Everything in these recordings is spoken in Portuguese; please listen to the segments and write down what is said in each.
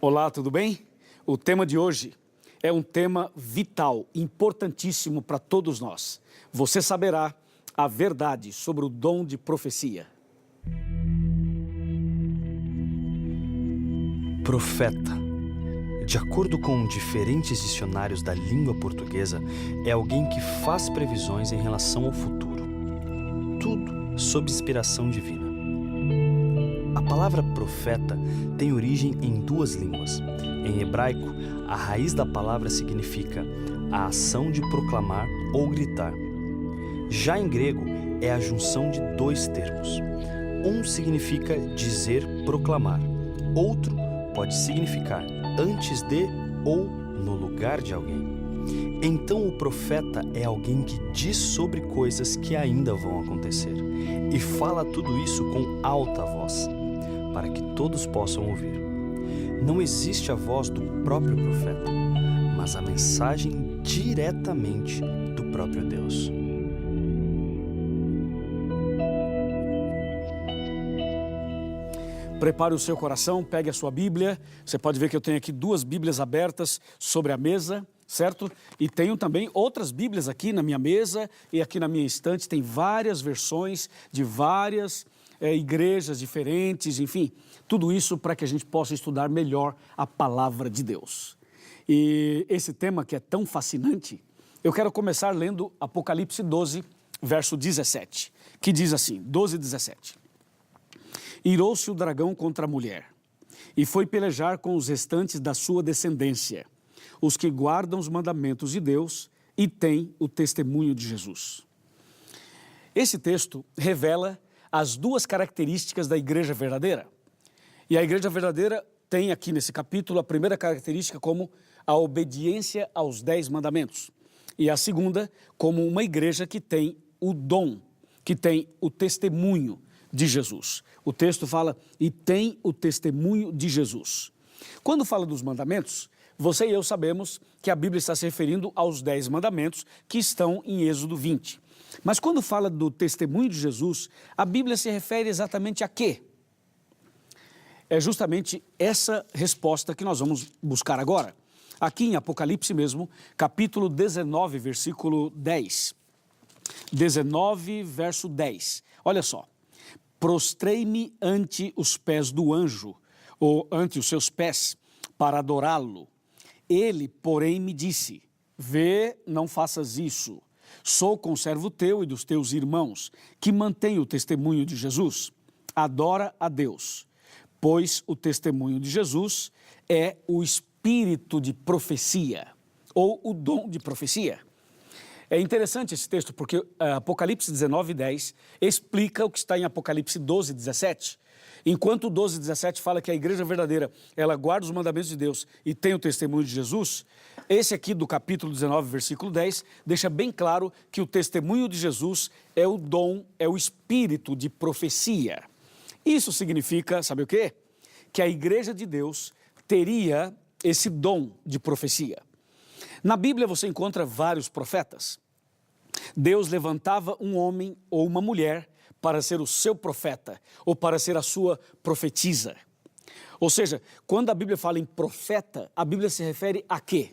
Olá, tudo bem? O tema de hoje é um tema vital, importantíssimo para todos nós. Você saberá a verdade sobre o dom de profecia. Profeta, de acordo com diferentes dicionários da língua portuguesa, é alguém que faz previsões em relação ao futuro. Tudo sob inspiração divina. A palavra profeta tem origem em duas línguas. Em hebraico, a raiz da palavra significa a ação de proclamar ou gritar. Já em grego, é a junção de dois termos. Um significa dizer, proclamar. Outro pode significar antes de ou no lugar de alguém. Então o profeta é alguém que diz sobre coisas que ainda vão acontecer e fala tudo isso com alta voz, para que todos possam ouvir. Não existe a voz do próprio profeta, mas a mensagem diretamente do próprio Deus. Prepare o seu coração, pegue a sua Bíblia. Você pode ver que eu tenho aqui duas Bíblias abertas sobre a mesa, certo? E tenho também outras Bíblias aqui na minha mesa e aqui na minha estante. Tem várias versões de várias igrejas diferentes, enfim. Tudo isso para que a gente possa estudar melhor a palavra de Deus. E esse tema que é tão fascinante, eu quero começar lendo Apocalipse 12, verso 17, que diz assim, 12, 17. Irou-se o dragão contra a mulher, e foi pelejar com os restantes da sua descendência, os que guardam os mandamentos de Deus e têm o testemunho de Jesus. Esse texto revela as duas características da igreja verdadeira. E a igreja verdadeira tem aqui nesse capítulo a primeira característica como a obediência aos 10 mandamentos. E a segunda como uma igreja que tem o dom, que tem o testemunho de Jesus. O texto fala, e tem o testemunho de Jesus. Quando fala dos mandamentos, você e eu sabemos que a Bíblia está se referindo aos 10 mandamentos que estão em Êxodo 20. Mas quando fala do testemunho de Jesus, a Bíblia se refere exatamente a quê? É justamente essa resposta que nós vamos buscar agora. Aqui em Apocalipse mesmo, capítulo 19, versículo 10. 19, verso 10. Olha só. Prostrei-me ante os pés do anjo, ou ante os seus pés, para adorá-lo. Ele, porém, me disse, vê, não faças isso. Sou conservo teu e dos teus irmãos, que mantém o testemunho de Jesus. Adora a Deus, pois o testemunho de Jesus é o espírito de profecia, ou o dom de profecia. É interessante esse texto porque Apocalipse 19, 10 explica o que está em Apocalipse 12, 17. Enquanto o 12, 17 fala que a igreja verdadeira, ela guarda os mandamentos de Deus e tem o testemunho de Jesus, esse aqui do capítulo 19, versículo 10, deixa bem claro que o testemunho de Jesus é o dom, é o espírito de profecia. Isso significa, sabe o quê? Que a igreja de Deus teria esse dom de profecia. Na Bíblia você encontra vários profetas. Deus levantava um homem ou uma mulher para ser o seu profeta ou para ser a sua profetisa. Ou seja, quando a Bíblia fala em profeta, a Bíblia se refere a quê?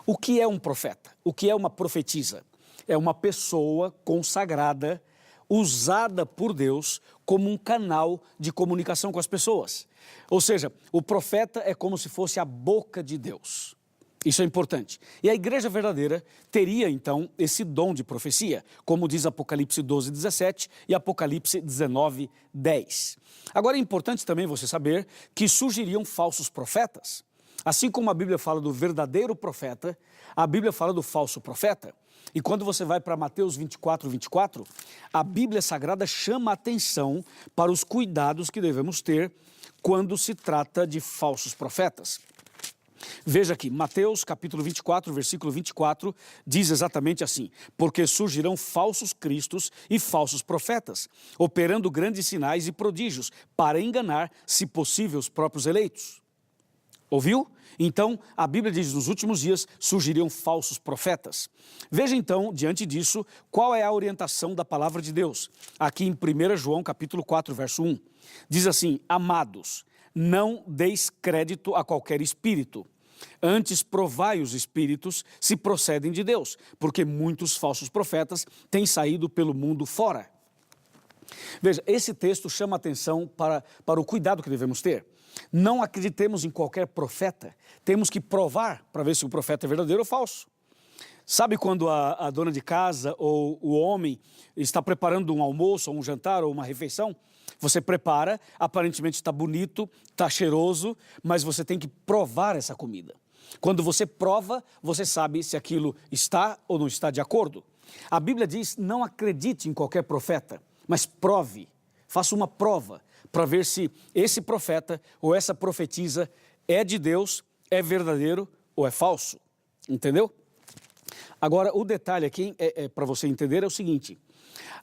O que é um profeta? O que é uma profetisa? É uma pessoa consagrada, usada por Deus como um canal de comunicação com as pessoas. Ou seja, o profeta é como se fosse a boca de Deus. Isso é importante. E a igreja verdadeira teria, então, esse dom de profecia, como diz Apocalipse 12, 17 e Apocalipse 19, 10. Agora é importante também você saber que surgiriam falsos profetas. Assim como a Bíblia fala do verdadeiro profeta, a Bíblia fala do falso profeta. E quando você vai para Mateus 24, 24, a Bíblia Sagrada chama a atenção para os cuidados que devemos ter quando se trata de falsos profetas. Veja aqui, Mateus capítulo 24, versículo 24, diz exatamente assim, porque surgirão falsos cristos e falsos profetas, operando grandes sinais e prodígios, para enganar, se possível, os próprios eleitos. Ouviu? Então, a Bíblia diz, nos últimos dias surgiriam falsos profetas. Veja então, diante disso, qual é a orientação da palavra de Deus. Aqui em 1 João capítulo 4, verso 1, diz assim, amados, não deis crédito a qualquer espírito. Antes provai os espíritos se procedem de Deus, porque muitos falsos profetas têm saído pelo mundo fora. Veja, esse texto chama atenção para o cuidado que devemos ter. Não acreditemos em qualquer profeta, temos que provar para ver se o profeta é verdadeiro ou falso. Sabe quando a dona de casa ou o homem está preparando um almoço, ou um jantar, ou uma refeição? Você prepara, aparentemente está bonito, está cheiroso, mas você tem que provar essa comida. Quando você prova, você sabe se aquilo está ou não está de acordo. A Bíblia diz, não acredite em qualquer profeta, mas prove, faça uma prova para ver se esse profeta ou essa profetisa é de Deus, é verdadeiro ou é falso. Entendeu? Agora, o detalhe aqui, para você entender, é o seguinte.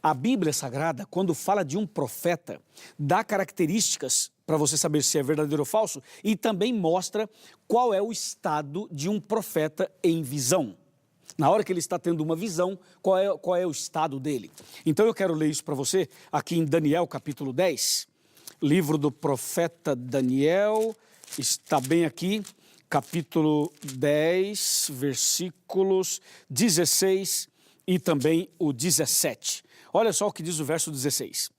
A Bíblia Sagrada, quando fala de um profeta, dá características para você saber se é verdadeiro ou falso e também mostra qual é o estado de um profeta em visão. Na hora que ele está tendo uma visão, qual é o estado dele. Então eu quero ler isso para você aqui em Daniel capítulo 10, livro do profeta Daniel, está bem aqui, capítulo 10, versículos 16 e também o 17. Olha só o que diz o verso 16.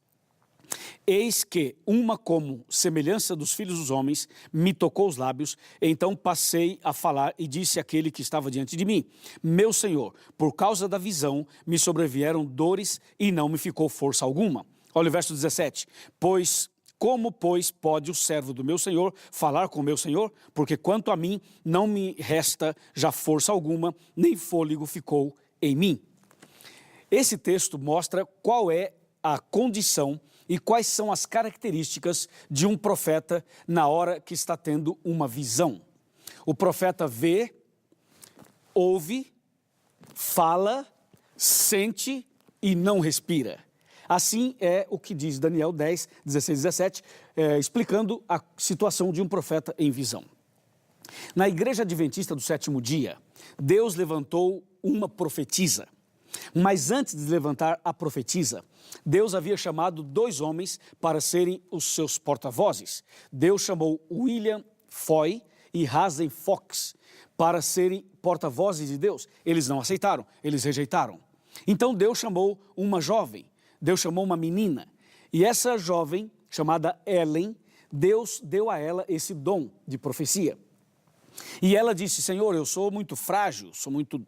Eis que uma como semelhança dos filhos dos homens me tocou os lábios, então passei a falar e disse àquele que estava diante de mim, meu Senhor, por causa da visão me sobrevieram dores e não me ficou força alguma. Olha o verso 17. Como, pois, pode o servo do meu Senhor falar com o meu Senhor? Porque quanto a mim, não me resta já força alguma, nem fôlego ficou em mim. Esse texto mostra qual é a condição e quais são as características de um profeta na hora que está tendo uma visão. O profeta vê, ouve, fala, sente e não respira. Assim é o que diz Daniel 10, 16 e 17, explicando a situação de um profeta em visão. Na Igreja Adventista do Sétimo Dia, Deus levantou uma profetisa. Mas antes de levantar a profetisa, Deus havia chamado 2 homens para serem os seus porta-vozes. Deus chamou William Foy e Hazen Fox para serem porta-vozes de Deus. Eles não aceitaram, eles rejeitaram. Então Deus chamou uma jovem, Deus chamou uma menina. E essa jovem, chamada Ellen, Deus deu a ela esse dom de profecia. E ela disse, Senhor, eu sou muito frágil, sou muito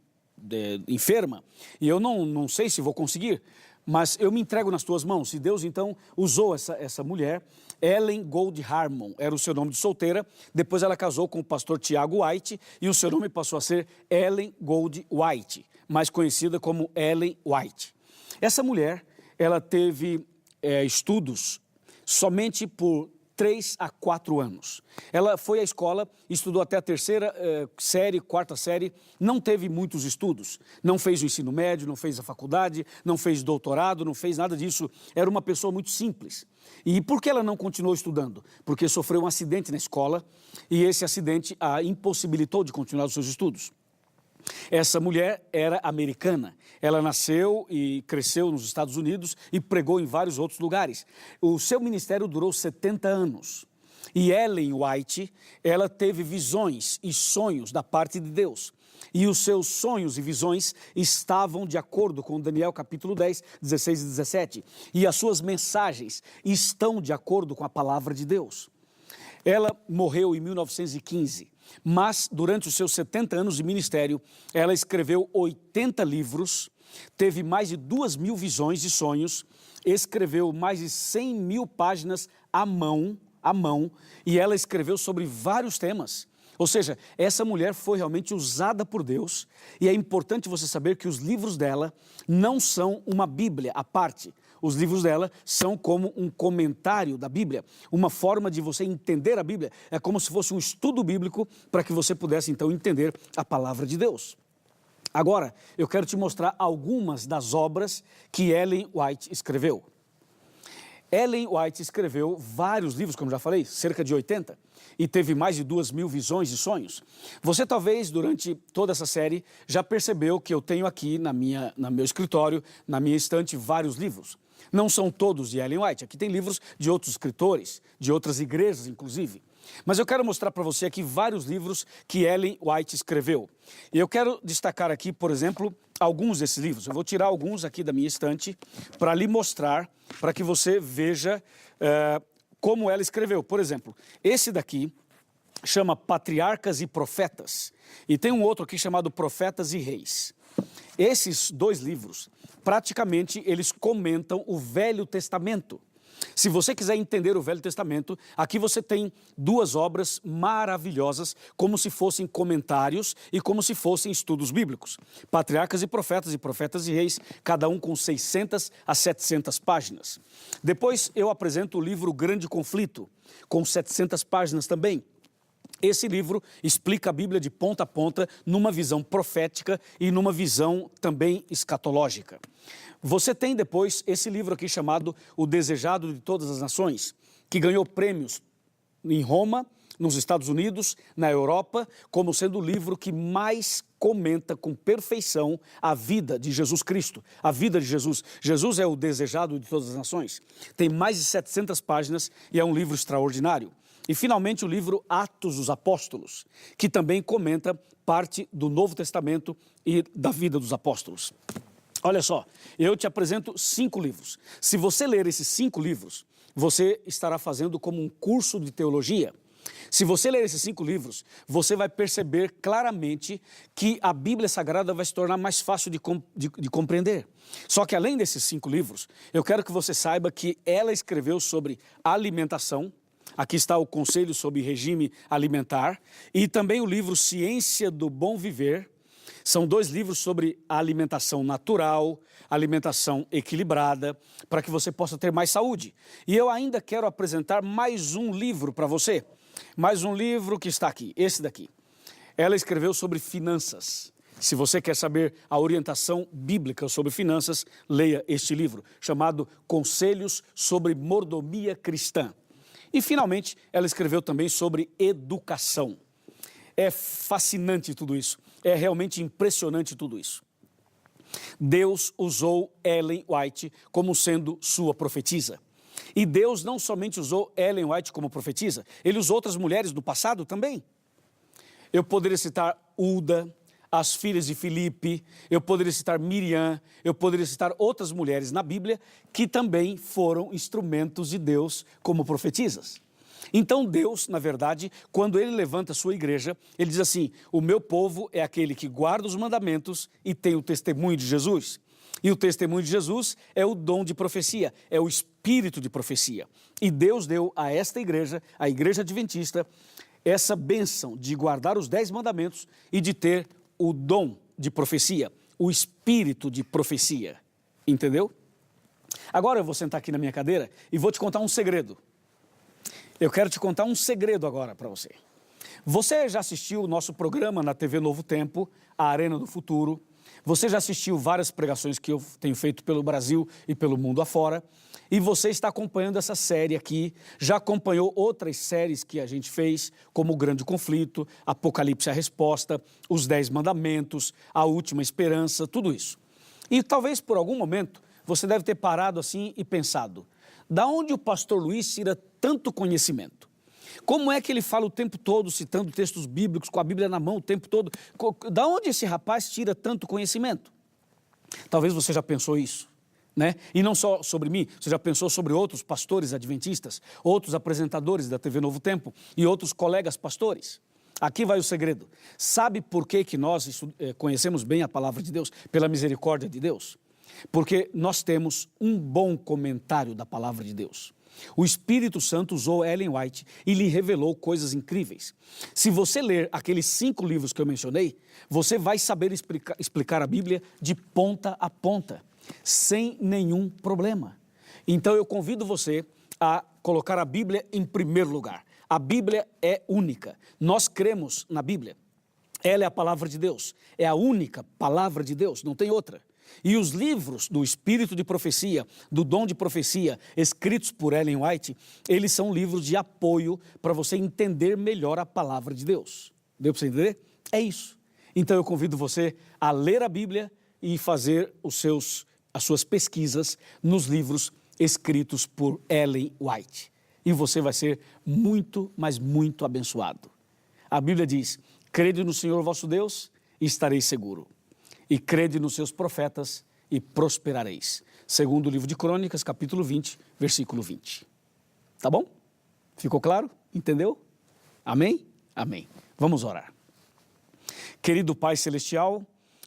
enferma, e eu não sei se vou conseguir, mas eu me entrego nas tuas mãos. E Deus então usou essa mulher, Ellen Gold Harmon, era o seu nome de solteira, depois ela casou com o pastor Tiago White, e o seu nome passou a ser Ellen Gold White, mais conhecida como Ellen White. Essa mulher, ela teve estudos somente por 3 a 4 anos. Ela foi à escola, estudou até a 3ª série, 4ª série, não teve muitos estudos, não fez o ensino médio, não fez a faculdade, não fez doutorado, não fez nada disso, era uma pessoa muito simples. E por que ela não continuou estudando? Porque sofreu um acidente na escola e esse acidente a impossibilitou de continuar os seus estudos. Essa mulher era americana, ela nasceu e cresceu nos Estados Unidos e pregou em vários outros lugares. O seu ministério durou 70 anos. E Ellen White, ela teve visões e sonhos da parte de Deus. E os seus sonhos e visões estavam de acordo com Daniel capítulo 10, 16 e 17. E as suas mensagens estão de acordo com a palavra de Deus. Ela morreu em 1915. Mas, durante os seus 70 anos de ministério, ela escreveu 80 livros, teve mais de 2.000 visões e sonhos, escreveu mais de 100.000 páginas à mão, e ela escreveu sobre vários temas. Ou seja, essa mulher foi realmente usada por Deus, e é importante você saber que os livros dela não são uma Bíblia à parte. Os livros dela são como um comentário da Bíblia, uma forma de você entender a Bíblia. É como se fosse um estudo bíblico para que você pudesse então entender a palavra de Deus. Agora, eu quero te mostrar algumas das obras que Ellen White escreveu. Ellen White escreveu vários livros, como já falei, cerca de 80, e teve mais de 2.000 visões e sonhos. Você talvez, durante toda essa série, já percebeu que eu tenho aqui no meu escritório, na minha estante, vários livros. Não são todos de Ellen White. Aqui tem livros de outros escritores, de outras igrejas, inclusive. Mas eu quero mostrar para você aqui vários livros que Ellen White escreveu. E eu quero destacar aqui, por exemplo, alguns desses livros. Eu vou tirar alguns aqui da minha estante para lhe mostrar, para que você veja como ela escreveu. Por exemplo, esse daqui chama Patriarcas e Profetas. E tem um outro aqui chamado Profetas e Reis. Esses dois livros, praticamente, eles comentam o Velho Testamento. Se você quiser entender o Velho Testamento, aqui você tem duas obras maravilhosas, como se fossem comentários e como se fossem estudos bíblicos. Patriarcas e Profetas e Reis, cada um com 600 a 700 páginas. Depois eu apresento o livro Grande Conflito, com 700 páginas também. Esse livro explica a Bíblia de ponta a ponta, numa visão profética e numa visão também escatológica. Você tem depois esse livro aqui chamado O Desejado de Todas as Nações, que ganhou prêmios em Roma, nos Estados Unidos, na Europa, como sendo o livro que mais comenta com perfeição a vida de Jesus Cristo, a vida de Jesus. Jesus é o desejado de todas as nações. Tem mais de 700 páginas e é um livro extraordinário. E, finalmente, o livro Atos dos Apóstolos, que também comenta parte do Novo Testamento e da vida dos apóstolos. Olha só, eu te apresento 5 livros. Se você ler esses 5 livros, você estará fazendo como um curso de teologia. Se você ler esses 5 livros, você vai perceber claramente que a Bíblia Sagrada vai se tornar mais fácil de compreender. Só que, além desses 5 livros, eu quero que você saiba que ela escreveu sobre alimentação. Aqui está o Conselho sobre Regime Alimentar e também o livro Ciência do Bom Viver. São 2 livros sobre a alimentação natural, alimentação equilibrada, para que você possa ter mais saúde. E eu ainda quero apresentar mais um livro para você. Mais um livro que está aqui, esse daqui. Ela escreveu sobre finanças. Se você quer saber a orientação bíblica sobre finanças, leia este livro, chamado Conselhos sobre Mordomia Cristã. E, finalmente, ela escreveu também sobre educação. É fascinante tudo isso. É realmente impressionante tudo isso. Deus usou Ellen White como sendo sua profetisa. E Deus não somente usou Ellen White como profetisa, Ele usou outras mulheres do passado também. Eu poderia citar Uda, as filhas de Filipe, eu poderia citar Miriam, eu poderia citar outras mulheres na Bíblia que também foram instrumentos de Deus como profetisas. Então Deus, na verdade, quando Ele levanta a sua igreja, Ele diz assim: o meu povo é aquele que guarda os mandamentos e tem o testemunho de Jesus. E o testemunho de Jesus é o dom de profecia, é o espírito de profecia. E Deus deu a esta igreja, a igreja adventista, essa bênção de guardar os 10 mandamentos e de ter o dom de profecia, o espírito de profecia. Entendeu? Agora eu vou sentar aqui na minha cadeira e vou te contar um segredo. Eu quero te contar um segredo agora para você. Você já assistiu o nosso programa na TV Novo Tempo, a Arena do Futuro. Você já assistiu várias pregações que eu tenho feito pelo Brasil e pelo mundo afora. E você está acompanhando essa série aqui, já acompanhou outras séries que a gente fez, como o Grande Conflito, Apocalipse a Resposta, os 10 Mandamentos, a Última Esperança, tudo isso. E talvez por algum momento você deve ter parado assim e pensado: da onde o pastor Luiz tira tanto conhecimento? Como é que ele fala o tempo todo, citando textos bíblicos, com a Bíblia na mão o tempo todo? Da onde esse rapaz tira tanto conhecimento? Talvez você já pensou isso. Né? E não só sobre mim, você já pensou sobre outros pastores adventistas, outros apresentadores da TV Novo Tempo e outros colegas pastores? Aqui vai o segredo. Sabe por que nós conhecemos bem a palavra de Deus? Pela misericórdia de Deus. Porque nós temos um bom comentário da palavra de Deus. O Espírito Santo usou Ellen White e lhe revelou coisas incríveis. Se você ler aqueles 5 livros que eu mencionei, você vai saber explicar a Bíblia de ponta a ponta, sem nenhum problema. Então eu convido você a colocar a Bíblia em primeiro lugar. A Bíblia é única. Nós cremos na Bíblia. Ela é a palavra de Deus. É a única palavra de Deus, não tem outra. E os livros do Espírito de Profecia, do Dom de Profecia, escritos por Ellen White, eles são livros de apoio para você entender melhor a palavra de Deus. Deu para você entender? É isso. Então eu convido você a ler a Bíblia e fazer as as suas pesquisas nos livros escritos por Ellen White. E você vai ser muito, mas muito abençoado. A Bíblia diz, crede no Senhor vosso Deus e estareis seguro. E crede nos seus profetas e prosperareis. Segundo o livro de Crônicas, capítulo 20, versículo 20. Tá bom? Ficou claro? Entendeu? Amém? Amém. Vamos orar. Querido Pai Celestial,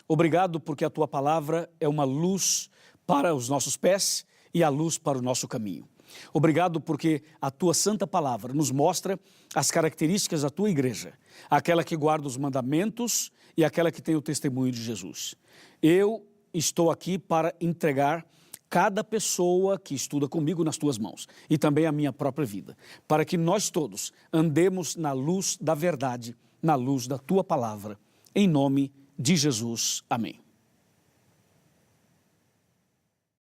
obrigado porque a Tua palavra é uma luz para os nossos pés e a luz para o nosso caminho. Obrigado porque a Tua santa palavra nos mostra as características da Tua igreja, aquela que guarda os mandamentos e aquela que tem o testemunho de Jesus. Eu estou aqui para entregar cada pessoa que estuda comigo nas Tuas mãos e também a minha própria vida, para que nós todos andemos na luz da verdade, na luz da Tua palavra. Em nome de Jesus. Amém.